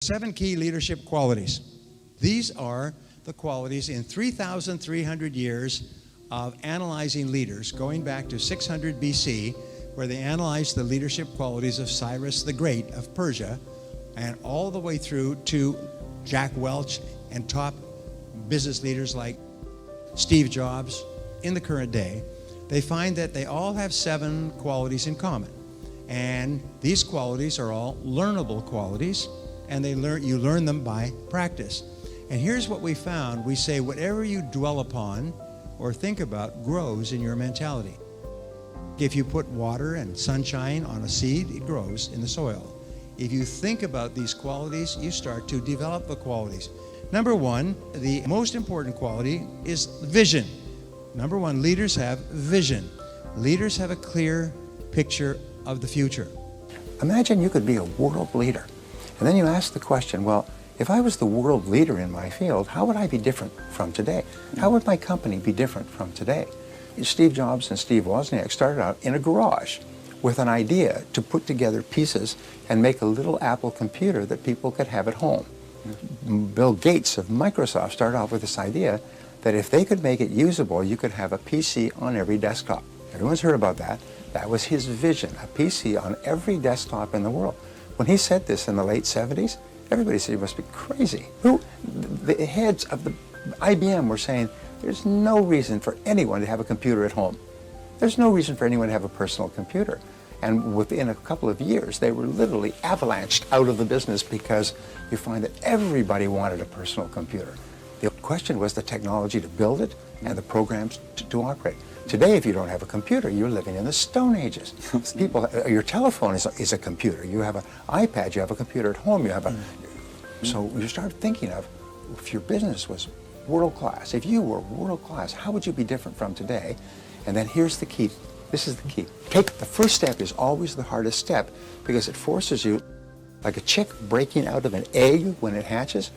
7 key leadership qualities. These are the qualities in 3,300 years of analyzing leaders, going back to 600 BC, where they analyzed the leadership qualities of Cyrus the Great of Persia, and all the way through to Jack Welch and top business leaders like Steve Jobs in the current day. They find that they all have 7 qualities in common. And these qualities are all learnable qualities, and you learn them by practice. And here's what we found. We say whatever you dwell upon or think about grows in your mentality. If you put water and sunshine on a seed, it grows in the soil. If you think about these qualities, you start to develop the qualities. Number 1, the most important quality is vision. Number 1, leaders have vision. Leaders have a clear picture of the future. Imagine you could be a world leader. And then you ask the question, well, if I was the world leader in my field, how would I be different from today? How would my company be different from today? Steve Jobs and Steve Wozniak started out in a garage with an idea to put together pieces and make a little Apple computer that people could have at home. Bill Gates of Microsoft started off with this idea that if they could make it usable, you could have a PC on every desktop. Everyone's heard about that. That was his vision, a PC on every desktop in the world. When he said this in the late 70s, everybody said he must be crazy. The heads of the IBM were saying, there's no reason for anyone to have a computer at home. There's no reason for anyone to have a personal computer. And within a couple of years, they were literally avalanched out of the business because you find that everybody wanted a personal computer. The question was the technology to build it and the programs to operate. Today, if you don't have a computer, you're living in the Stone Ages. Your telephone is a computer. You have an iPad, you have a computer at home, you have a... So you start thinking of, if your business was world-class, if you were world-class, how would you be different from today? And then here's the key. This is the key. The first step is always the hardest step because it forces you, like a chick breaking out of an egg when it hatches,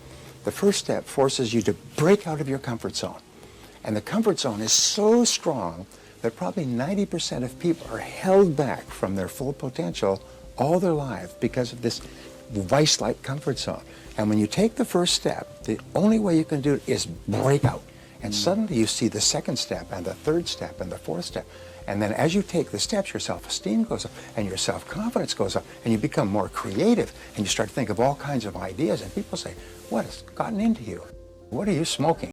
the first step forces you to break out of your comfort zone. And the comfort zone is so strong that probably 90% of people are held back from their full potential all their life because of this vice-like comfort zone. And when you take the first step, the only way you can do it is break out. And suddenly you see the second step and the third step and the fourth step. And then as you take the steps, your self-esteem goes up and your self-confidence goes up and you become more creative and you start to think of all kinds of ideas and people say, what has gotten into you? What are you smoking?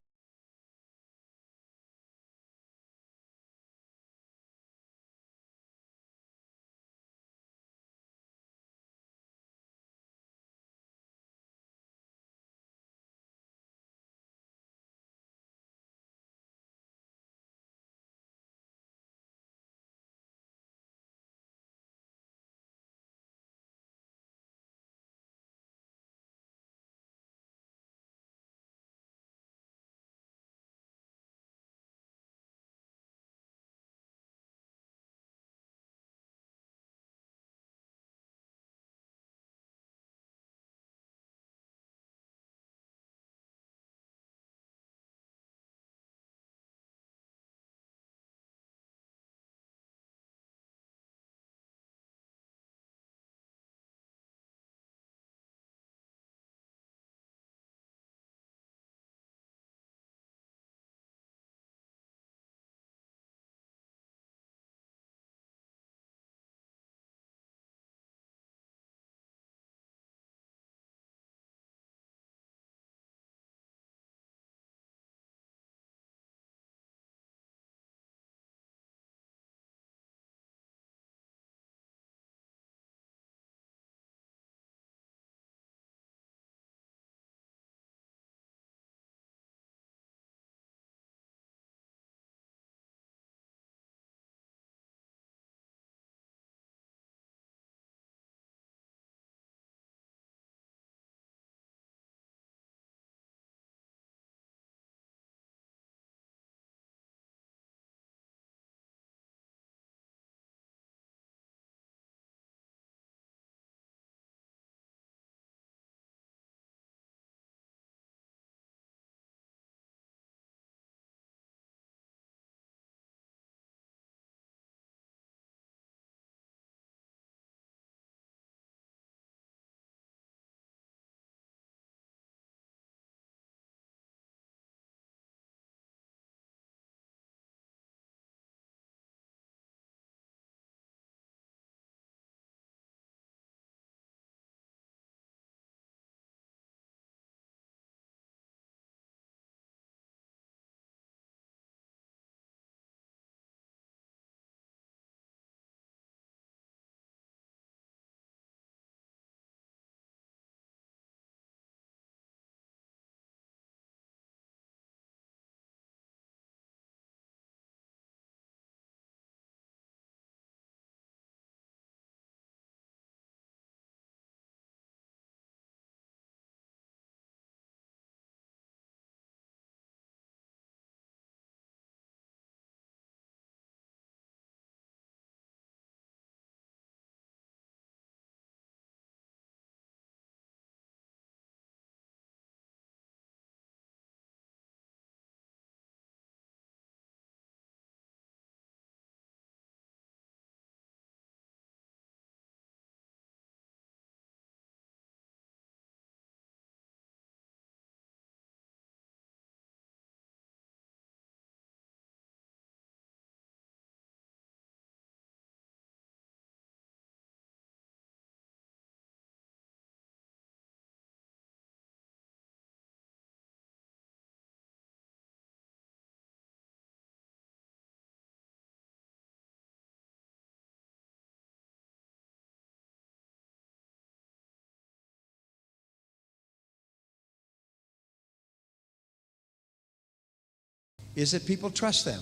is that people trust them.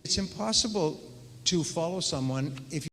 It's impossible to follow someone if you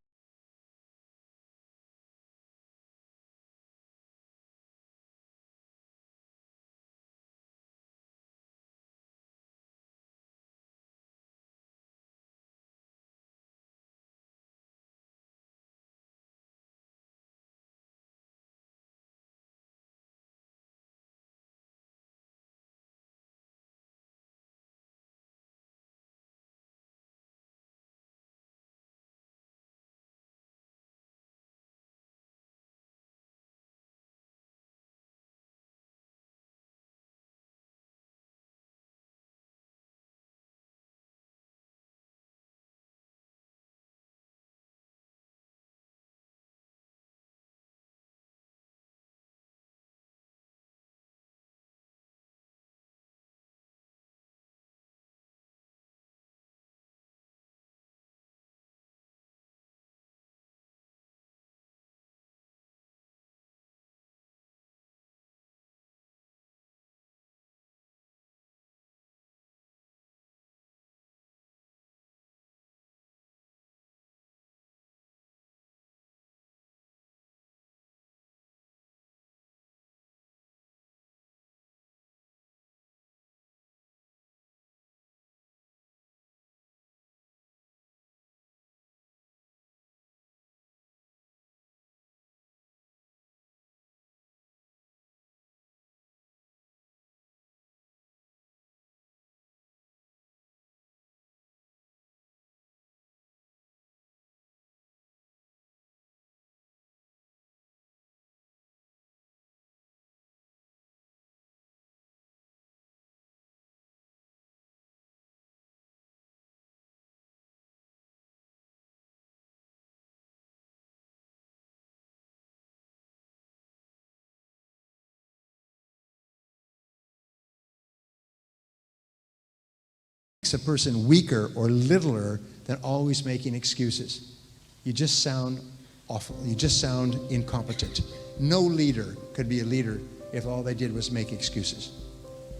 makes a person weaker or littler than always making excuses. You just sound awful. You just sound incompetent. No leader could be a leader if all they did was make excuses.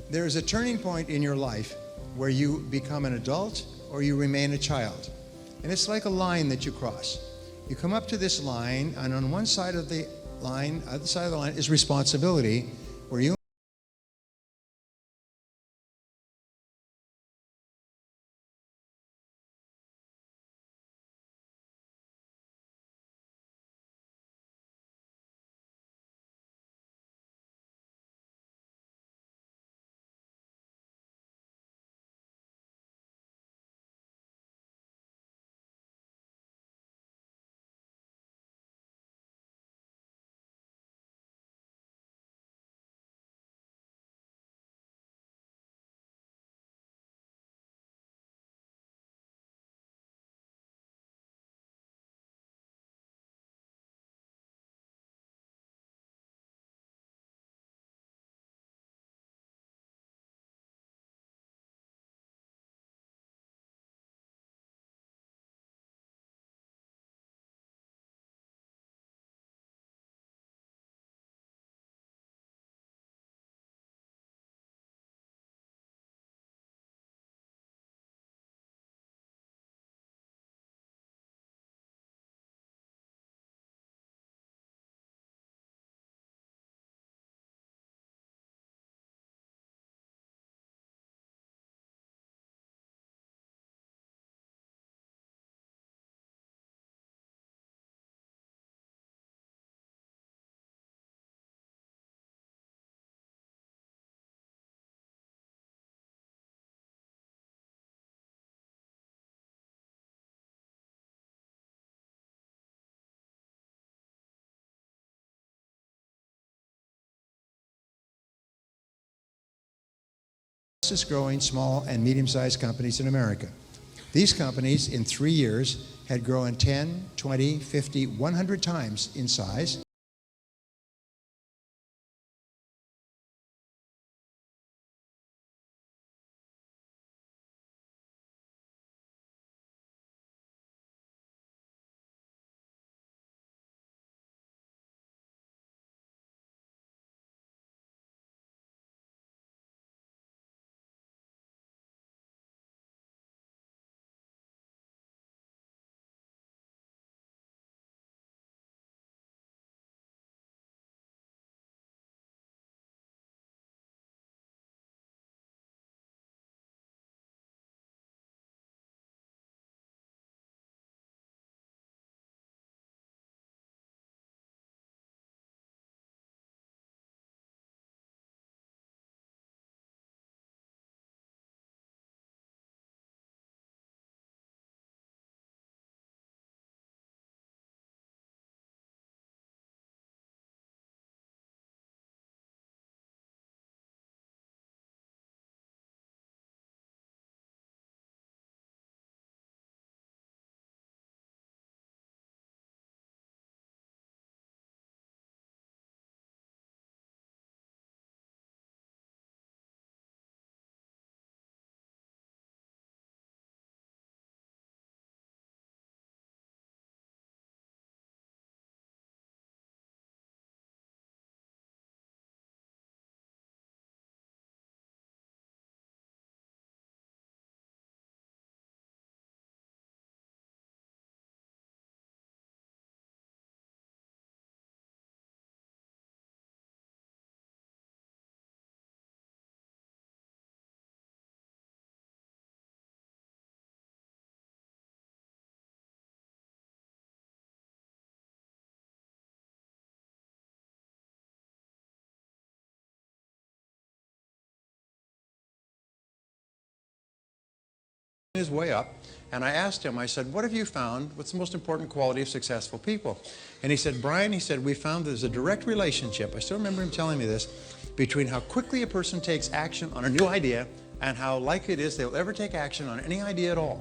There is a turning point in your life where you become an adult or you remain a child. And it's like a line that you cross. You come up to this line, and on one side of the line, other side of the line is responsibility, where you fastest growing small and medium-sized companies in America. These companies in 3 years had grown 10, 20, 50, 100 times in size. his way up, and I asked him, I said, what have you found? What's the most important quality of successful people? And he said, Brian, he said, we found there's a direct relationship, I still remember him telling me this, between how quickly a person takes action on a new idea and how likely it is they'll ever take action on any idea at all.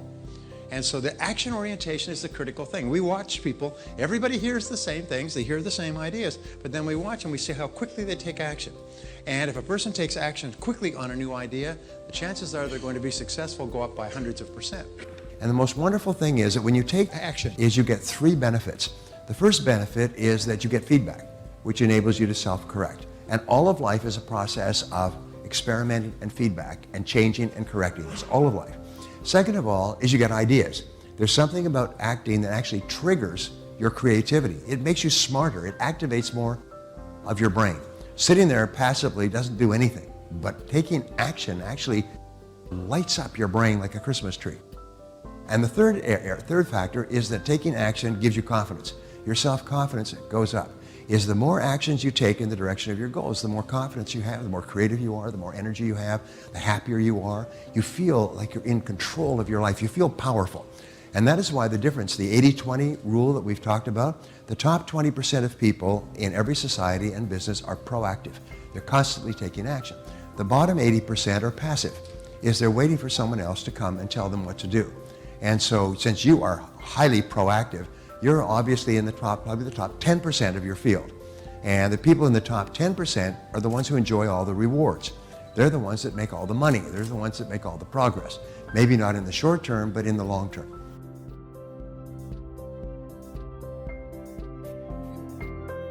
And so the action orientation is the critical thing. We watch people, everybody hears the same things, they hear the same ideas, but then we watch and we see how quickly they take action. And if a person takes action quickly on a new idea, the chances are they're going to be successful go up by hundreds of percent. And the most wonderful thing is that when you take action, is you get 3 benefits. The first benefit is that you get feedback, which enables you to self-correct. And all of life is a process of experimenting and feedback and changing and correcting. That's all of life. Second of all is you get ideas. There's something about acting that actually triggers your creativity. It makes you smarter. It activates more of your brain. Sitting there passively doesn't do anything, but taking action actually lights up your brain like a Christmas tree. And the third factor is that taking action gives you confidence. Your self-confidence goes up. Is the more actions you take in the direction of your goals, the more confidence you have, the more creative you are, the more energy you have, the happier you are. You feel like you're in control of your life. You feel powerful. And that is why the difference, the 80-20 rule that we've talked about, the top 20% of people in every society and business are proactive. They're constantly taking action. The bottom 80% are passive, is they're waiting for someone else to come and tell them what to do. And so since you are highly proactive, you're obviously in the top, probably the top 10% of your field. And the people in the top 10% are the ones who enjoy all the rewards. They're the ones that make all the money. They're the ones that make all the progress. Maybe not in the short term, but in the long term.